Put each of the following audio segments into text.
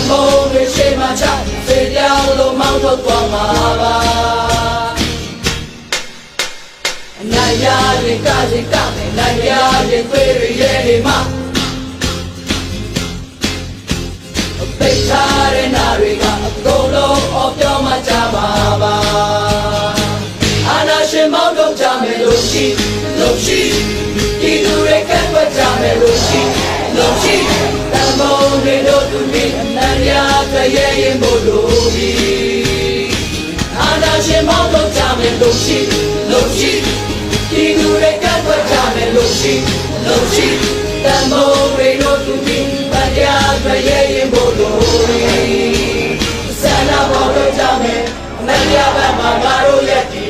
မိုးတွေရှေ့မှာချစေပြောင်းလို့မောင်းထုတ်သွားမှာပါအနိုင်ရရင်ကစီကမယ်နိုင်ရရင်သွေးရရဲ့နေမှာပိတ်ထားတဲ့နာတွေကအကုန်လုံးအော်ပြောမှကြပါပါအာနာရှင်မောင်းထုတ်ကြမယ်လို့ရှိဒီသူတွေကတ်ွက်ကြမယ်လို့ရှိတန်ဖိုးတွေတို့သူပြီးအနန္တရာရဲ့ရင်မို့လို့ဒီအာနာရှင်မောင်းထုတ်ကြမယ်လို့ရှိဒီသူတွေကတ်ွက်ကြမယ်လို့ရှိတန်ဖိုးတွေတို့သူပြီးအနန္တရာရဲ့ရင်မို့လို့ဒီဆန္ဒပေါ်တော့ကြမယ်အနန္တရာဘက်မှာငါတို့ရဲ့ဒီ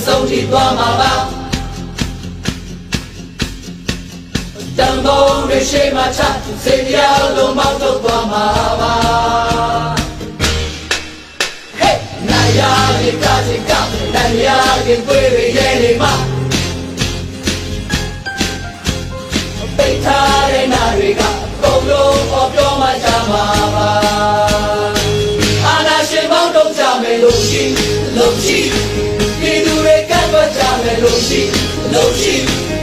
ဆုံးထိသွားမှာပါတန်ဖိုးတွေရှေ့မှာချစေပြောင်းလို့မောင်းထုတ်သွားမှာပါဟေးနိုင်ရရင်ကစီကနိုင်ရရင်သွေးရရဲ့နေမှာပိတ်ထားတဲ့နာတွေကအကုန်လုံးအော်ပြောမှကြမှာပါအာနာရှင်မောင်းထုတ်ကြမယ်လို့ရှိဒီသူတွေကတ်ွက်ကြမယ်လို့ရှိ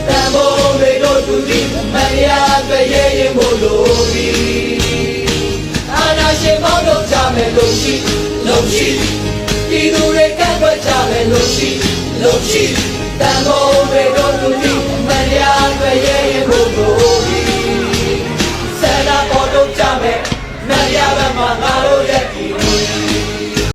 တန်ဖိုးတွေတို့သူပြီးမရတဲ့ရဲ့ရင်မို့လို့ဒီအာနာရှင်မောင်းထုတ်ကြမယ်လို့ရှိဒီသူတွေကတ်ွက်ကြမယ်လို့ရှိတန်ဖိုးတွေတို့သူပြီးမရတဲ့ရဲ့